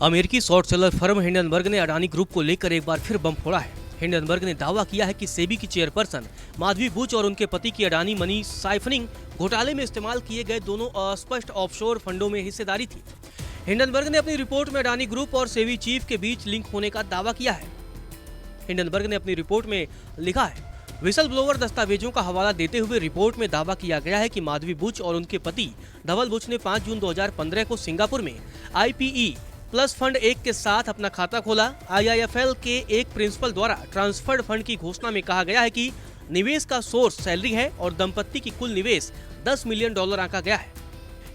अमेरिकी short seller firm Hindenburg ने Adani group को लेकर एक बार फिर बम फोड़ा है। हिंडनबर्ग ने दावा किया है कि सेबी की चेयरपर्सन माधवी बुच और उनके पति की अडानी मनी साइफनिंग घोटाले में इस्तेमाल किए गए दोनों अस्पष्ट ऑफशोर फंडों में हिस्सेदारी थी। हिंडनबर्ग ने अपनी रिपोर्ट में अडानी ग्रुप और सेबी चीफ के बीच लिंक होने का दावा किया है। हिंडनबर्ग ने अपनी रिपोर्ट में लिखा है, विसल ब्लोवर दस्तावेजों का हवाला देते हुए रिपोर्ट में दावा किया गया है कि माधवी बुच और उनके पति धवल बुच ने 5 जून 2015 को सिंगापुर में IPE प्लस फंड 1 के साथ अपना खाता खोला। IIFL के एक प्रिंसिपल द्वारा ट्रांसफर्ड फंड की घोषणा में कहा गया है कि निवेश का सोर्स सैलरी है और दंपत्ति की कुल निवेश $10 मिलियन आंका गया है।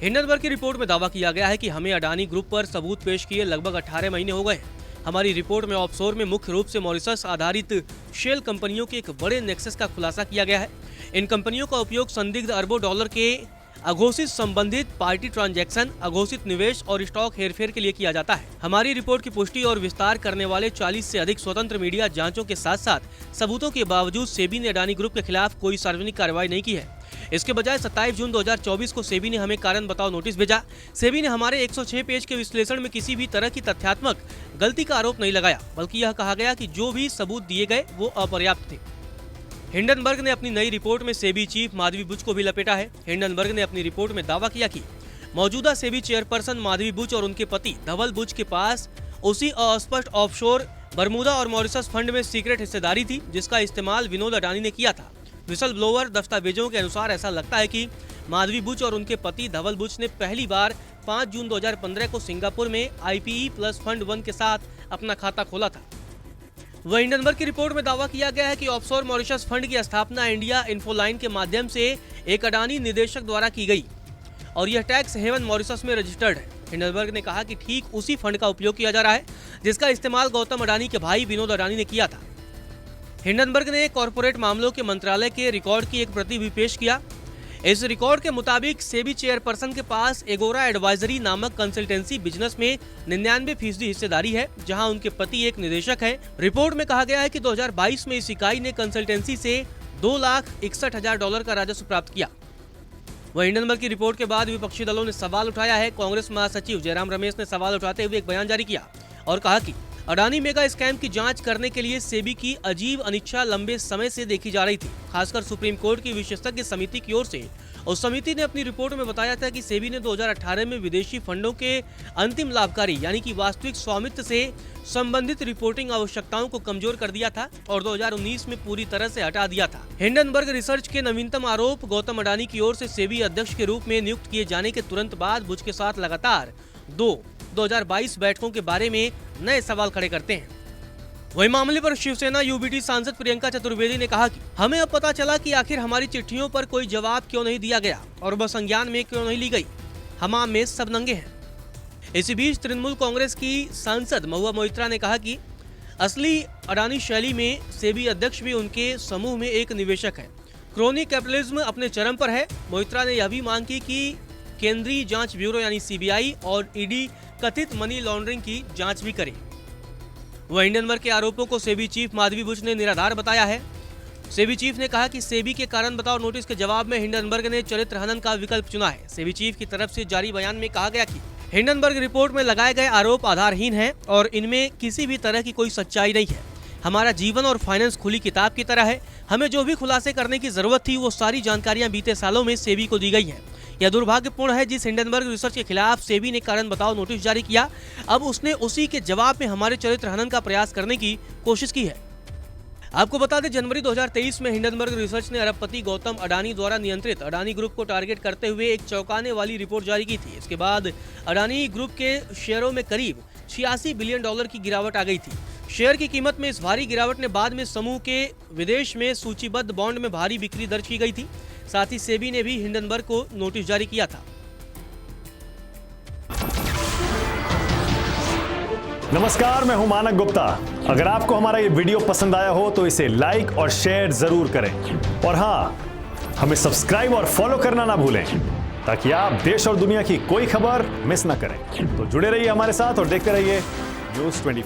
हिंडनबर्ग की रिपोर्ट में दावा किया गया है कि हमें अडानी ग्रुप पर सबूत पेश किए लगभग 18 महीने हो गए। हमारी रिपोर्ट में ऑफशोर में मुख्य रूप से मॉरिशस आधारित शेल कंपनियों के एक बड़े नेक्सस का खुलासा किया गया है। इन कंपनियों का उपयोग संदिग्ध अरबों डॉलर के अघोषित संबंधित पार्टी ट्रांजैक्शन, अघोषित निवेश और स्टॉक हेरफेर के लिए किया जाता है। हमारी रिपोर्ट की पुष्टि और विस्तार करने वाले 40 से अधिक स्वतंत्र मीडिया जांचों के साथ साथ सबूतों के बावजूद सेबी ने अडानी ग्रुप के खिलाफ कोई सार्वजनिक कार्रवाई नहीं की है। इसके बजाय 27 जून 2024 को सेबी ने हमें कारण बताओ नोटिस भेजा। सेबी ने हमारे 106 पेज के विश्लेषण में किसी भी तरह की तथ्यात्मक गलती का आरोप नहीं लगाया, बल्कि यह कहा गया कि जो भी सबूत दिए गए वो अपर्याप्त थे। हिंडनबर्ग ने अपनी नई रिपोर्ट में सेबी चीफ माधवी बुच को भी लपेटा है। हिंडनबर्ग ने अपनी रिपोर्ट में दावा किया कि मौजूदा सेबी चेयरपर्सन माधवी बुच और उनके पति धवल बुच के पास उसी अस्पष्ट ऑफशोर बरमूदा और मॉरिशस फंड में सीक्रेट हिस्सेदारी थी जिसका इस्तेमाल विनोद अडानी ने किया था। विसल ब्लोवर दस्तावेजों के अनुसार ऐसा लगता है कि माधवी बुच और उनके पति धवल बुच ने पहली बार 5 जून 2015 को सिंगापुर में IPE प्लस फंड 1 के साथ अपना खाता खोला था। वह हिंडनबर्ग की रिपोर्ट में दावा किया गया है कि ऑफशोर मॉरिशस फंड की स्थापना इंडिया इन्फोलाइन के माध्यम से एक अडानी निदेशक द्वारा की गई और यह टैक्स हेवन मॉरिशस में रजिस्टर्ड है। हिंडनबर्ग ने कहा कि ठीक उसी फंड का उपयोग किया जा रहा है जिसका इस्तेमाल गौतम अडानी के भाई विनोद अडानी ने किया था। हिंडनबर्ग ने कॉर्पोरेट मामलों के मंत्रालय के रिकॉर्ड की एक प्रति भी पेश किया। इस रिकॉर्ड के मुताबिक सेबी चेयरपर्सन के पास एगोरा एडवाइजरी नामक कंसल्टेंसी बिजनेस में 99% हिस्सेदारी है, जहां उनके पति एक निदेशक हैं। रिपोर्ट में कहा गया है कि 2022 में इस इकाई ने कंसल्टेंसी से $2,61,000 का राजस्व प्राप्त किया। वहीं हिंडनबर्ग की रिपोर्ट के बाद विपक्षी दलों ने सवाल उठाया है। कांग्रेस महासचिव जयराम रमेश ने सवाल उठाते हुए एक बयान जारी किया और कहा कि अडानी मेगा स्कैम की जांच करने के लिए सेबी की अजीब अनिच्छा लंबे समय से देखी जा रही थी, खासकर सुप्रीम कोर्ट की विशेषज्ञ समिति की ओर से। उस समिति ने अपनी रिपोर्ट में बताया था कि सेबी ने 2018 में विदेशी फंडों के अंतिम लाभकारी यानी कि वास्तविक स्वामित्व से संबंधित रिपोर्टिंग आवश्यकताओं को कमजोर कर दिया था और 2019 में पूरी तरह से हटा दिया था। हिंडनबर्ग रिसर्च के नवीनतम आरोप गौतम अडानी की ओर से सेबी अध्यक्ष के रूप में नियुक्त किए जाने के तुरंत बाद बुच के साथ लगातार 2022 बैठकों के बारे में नए सवाल खड़े करते हैं। वही मामले पर शिवसेना UBT सांसद प्रियंका चतुर्वेदी ने कहा कि हमें अब पता चला कि आखिर हमारी चिट्ठियों पर कोई जवाब क्यों नहीं दिया गया और वह संज्ञान में क्यों नहीं ली गई। हम आम में सब नंगे हैं। इसी बीच तृणमूल कांग्रेस की सांसद महुआ मोइत्रा ने कहा कि असली अडानी शैली में सेबी अध्यक्ष भी उनके समूह में एक निवेशक है। क्रोनी कैपिटलिज्म अपने चरम पर है। मोइत्रा ने यह भी मांग की कि केंद्रीय जांच ब्यूरो यानी CBI और ED कथित मनी लॉन्ड्रिंग की जांच भी करे। वह हिंडनबर्ग के आरोपों को सेबी चीफ माधवी बुच ने निराधार बताया है। सेबी चीफ ने कहा कि सेबी के कारण बताओ नोटिस के जवाब में हिंडनबर्ग ने चरित्र हनन का विकल्प चुना है। सेबी चीफ की तरफ से जारी बयान में कहा गया कि हिंडनबर्ग रिपोर्ट में लगाए गए आरोप आधारहीन हैं और इनमें किसी भी तरह की कोई सच्चाई नहीं है। हमारा जीवन और फाइनेंस खुली किताब की तरह है। हमें जो भी खुलासे करने की जरूरत थी वो सारी जानकारियां बीते सालों में सेबी को दी गई हैं। यह दुर्भाग्यपूर्ण है जिस हिंडनबर्ग रिसर्च के खिलाफ सेबी ने कारण बताओ नोटिस जारी किया, अब उसने उसी के जवाब में हमारे चरित्र हनन का प्रयास करने की कोशिश की है। आपको बता दें, जनवरी 2023 में हिंडनबर्ग रिसर्च ने अरबपति गौतम अडानी द्वारा नियंत्रित अडानी ग्रुप को टारगेट करते हुए एक चौंकाने वाली रिपोर्ट जारी की थी। इसके बाद अडानी ग्रुप के शेयरों में करीब $86 बिलियन की गिरावट आ गई थी। शेयर की कीमत में इस भारी गिरावट ने बाद में समूह के विदेश में सूचीबद्ध बॉन्ड में भारी बिक्री दर्ज की गई थी। साथ ही सेबी ने भी हिंडनबर्ग को नोटिस जारी किया था। नमस्कार, मैं हूं मानक गुप्ता। अगर आपको हमारा ये वीडियो पसंद आया हो तो इसे लाइक और शेयर जरूर करें और हाँ, हमें सब्सक्राइब और फॉलो करना ना भूलें ताकि आप देश और दुनिया की कोई खबर मिस ना करें। तो जुड़े रहिए हमारे साथ और देखते रहिए News 24।